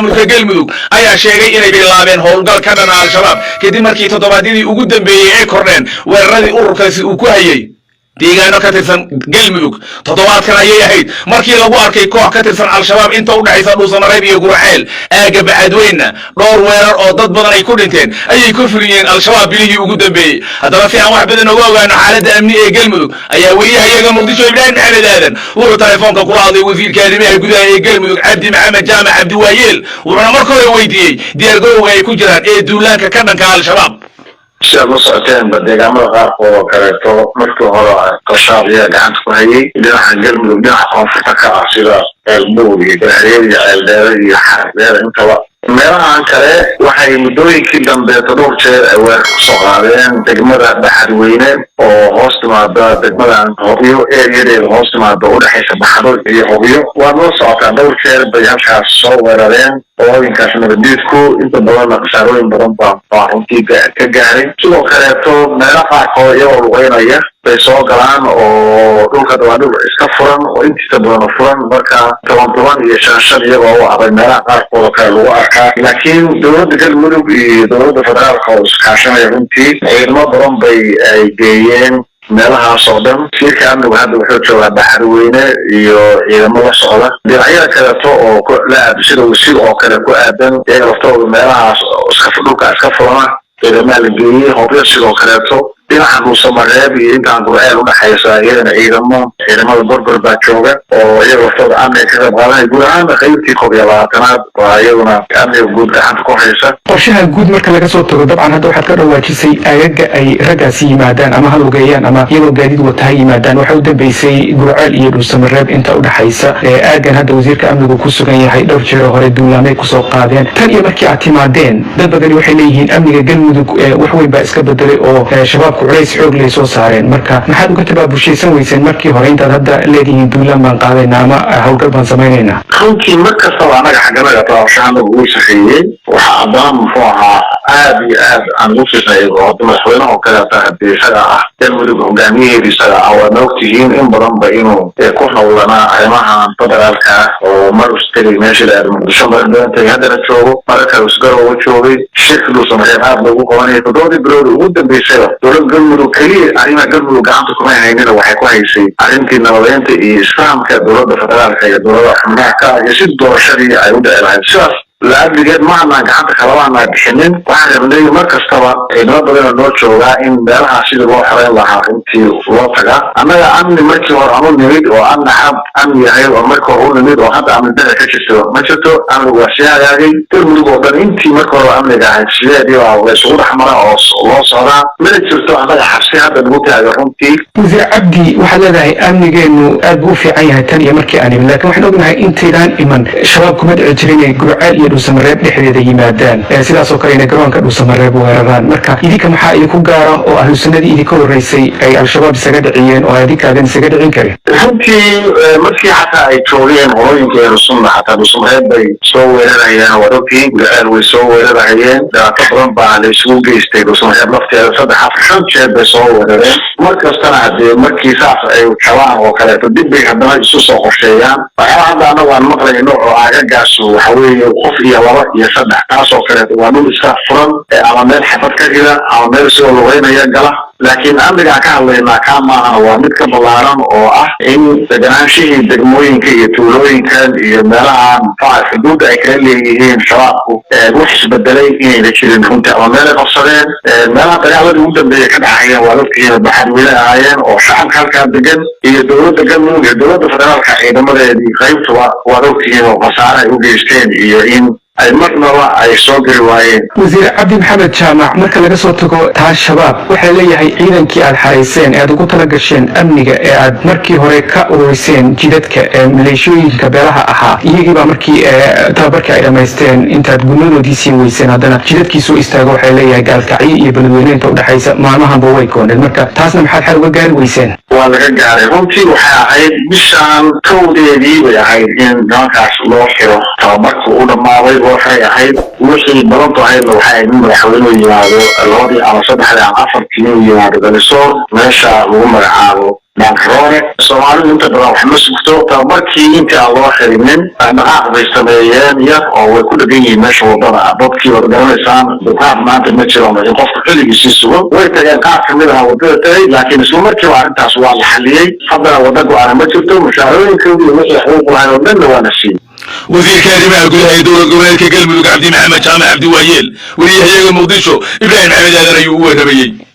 maamulka galmudug ayaa sheegay inay bilaabeen howlgal ka dhana al-shabaab kadib markii toddobaadyadii ugu dambeeyey ay kordheen weeraradii ururkaasi uu ku hayay deegaano ka tirsan galmudug toddobaadkan ayay ahayd markii lagu arkay koox ka tirsan al-shabaab inta u dhaxaysa dhuusamareeb iyo guraceel aaga bacadweyna dhowr weerar oo dad badan ay ku dhinteen ayay ku fuliyeen al-shabaab bilihii ugu dambeeyey haddaba si aan wax badan uga ogaano xaaladda amni ee galmudug ayaa weriyahayaga muqdisho ibraahim maxamed aadan wuxuu telefoonka kula hadlay wasiirka arrimaha gudaha ee galmudug cabdi maxamed jaamac cabdiwaayeel wuxuuna marka hore weydiiyey diyaargarowga ay ku jiraan ee duulaanka ka dhanka al-shabaab sidaad la socoteen deegaamada qaarkood oo kaleeto markii hore qashaab ayaa gacanta ku hayay dhinaca galmudug dhinaca koonfurta ka ah sida ceelbuur iyo galhareer iyo ceeldheere iyo xarbeer intaba meelahan kale waxay muddooyinkii dambeeto dhowr jeer ay weerar kusoo qaadeen degmada baxadweyne oo hoos timaada degmadan hobyo ereyadeeda hoos timaada udhexaysa baxdo iyo hobyo waad la socotaa dhowr jeer bay halkaas soo weerareen ooyinkaas nabadiidku inta badanna khasaarooyin badan baa runtii ka gaaray sidoo kaleeto meelo qaarkood iyagoo lugeynaya bay soo galaan oo dhulka waa dhul iska furan oo intiisa badan furan marka toban iyo shan iyagoo u aday meelaha qaarkood oo kale lagu arkaa laakiin dowladda galmudug iyo dowladda federaalka oo iskaashanaya runtii ciidamo badan bay ay geeyeen meelahaas oo dhan shirka amnigu hadda wuxuu joogaa baxadweyne iyo ciidamo la socda dhinacyada kaleeto oo sida wasiir oo kale ku aadan iyaga laftooda meelahaas dhulka iska furana ciidamaha la geeyey hobyo sidoo kaleeto dhinaca dhuusamareeb iyo intaan gurceel udhexaysa iyadana ciidamada gorgor baa jooga oo iyaga laftooda amniga ka qayb qaadanaya guud ahaana qaybtii 11aad waa iyaduna amniga guud gacanta ku haysa qorshaha guud marka laga soo tago dabcan hadda waxaad ka dhawaajisay aagaga ay raggaasi yimaadaan ama halugeeyaan ama iyagoo gaadiid wata ha yimaadaan waxaa u dambeysay gurceel iyo dhuusamareeb inta udhexaysa aagan hadda wasiirka amnigu ku sugan yahay dhowr jeero hore duulaamay kusoo qaadeen tan iyo markii aad timaadeen dad badani waxay leeyihiin amniga galmudug wax weyn baa iska bedelay oo shabaab culays xoog lay soo saareen marka maxaad uga tabaabushaysan weyseen markii hore intaad hadda leedihiin duulaan baan qaadaynaa ama howlgal baan samaynaynaa runtii mar kastaba annaga xagganaga taabashahana ugu shaqeeyey waxaa haddana muxuu ahaa aad iyo aad aan ugu fiirnay oo madaxweynaha oo kaleeta hadii isaga ah galmudug hogaamiyaheeda isaga ah waadna ogtihiin in badanba inuu ku hawlanaa arrimahan federaalka oo mar ustegay meesha la aada muqdisho mar doontahay haddana joogo mara kale usgarowa joogay shirka dhuusamareeb aad lagu qabanaya toddobadii bilood ugu dambeysaba dowlad galmudug keliya arrimaha galmudug gacanta kuma haynina waxay ku haysay arrintii nabadeynta iyo isfahamka dowladda federaalka iyo dowladda xubnaha ka iyo si doorashadii ay u dhici lahayd sidaas la-adligeed maanaan gacanta kalamaanaa bixinin waxaan rabnay mar kastaba ciidamo badanoo noo joogaa in meelahaa sidii loo xoreyn lahaa runtii loo tagaa annaga amni markii hore anu nimid oo amni yahay oo markii hore u nimid oo hadda amni dara ka jirto ma jirto amnigu waa sii hagaagay galmudug oo dhan intii markii hore amniga ahayd sideedii baa laysugu dhexmara oo loo socdaa mana jirto annaga xabsi hadda nagu taaga runtii wasiir cabdi waxaad leedahay amnigeenu aad buu u fiican yahay tan iyo markii aan imin laakiin waxaan ognahay intaydaan iman shabaab kuma dhici jirin gurceel iyo dhuusamareeb dhexdeeda yimaadaan sidaas oo kale inay garoonka dhuusamareeb weeraraan marka idinka maxaa idinku gaara oo ahlu sunnadii idinka horreysay ay al-shabaab isaga dhiciyeen oo idinkaadan isaga dhicin karin runtii markii xataa ay joogeen qolooyinka ahlu sunna xataa dhuusamareeb bay soo weerarayeen waad ogtihiin gurceel way soo weerarahayeen dhibaato badan baa la isugu geystay dhuusamareeb lafteeda 3-4 jeer bay soo weerareen mar kastana hadee markii saas ay jabaan oo kaleeto dib bay haddana isu soo qorsheeyaan waxyaaba hadda annagu aan maqlayno oo aagagaasu waxa weeye qof iyo 2 iyo 3 taasoo kaleeto waa dhul iska furan ama meel xabad ka rida ama meel isagoo lugeynaya gala laakiin amnigaan ka hadlaynaa kaa maahana waa mid ka ballaaran oo ah in deganaanshihii degmooyinka iyo tuulooyinkan iyo meelaha muxuaha xuduudda ay kala leeyihiin shabaabku wax isbedelay inayna jirin runtii ama meelay qabsadeen meelaha dagaaladii ugu dambeeya ka dhacayeen waa laftigiina baxadweyne ahaayeen oo shacabka halkaa degan iyo dowladda galmudug iyo dowladda federaalka ciidamadeedii qaybtuba waad ogtihiin oo khasaare ay u geysteen iyo in ay marnaba ay soo geli waayeen wasiir cabdi maxamed jaamac marka laga soo tago taa shabaab waxaa leeyahay ciidankii aad xarayseen ee aad ugu tala gasheen amniga ee aad markii hore ka ururiseen jidadka ee maleeshooyinka beelaha ahaa iyagiibaa markii tababarkii ay dhammaysteen intaad gudnadoodii sii weyseen haddana jidadkii soo istaago waxay leeyahay gaalkacyo iyo beledweyneynta udhexaysa maalmahanba way kooneen marka taasna maxaad xal uga gaari weyseen waa laga gaaray runtii waxay ahayd bishaan kowdeedii bay ahayd in nimankaas loo xiro tababarka u dhammaaday waxay ahayd wixii badantu ahaydna waxay ahayd in madaxweynuhu yimaado 2 ama 3 ama 4 inuu yimaado dalisoor meesha lagu magacaabo مانكروني سوالي انت بروح مسكتو تمركي انت الله خيرين انا قاعد بيستميان يا او كل بيني ماشي وضع ضبطي ورجالسان بتاع ما انت متشرون يقف كل شيء سو ويتا قاعد كملها ودتي لكن سو مركي وانت سؤال حليي حضر ودق على متشفتو مشاعرين كل مثل حقوق العالم وانا شيء وزير كلمة قلها دولة قبائل كقلب عبد محمد جامع عبد وايل وليه يا مقدشو إبراهيم محمد هذا ريوه نبيي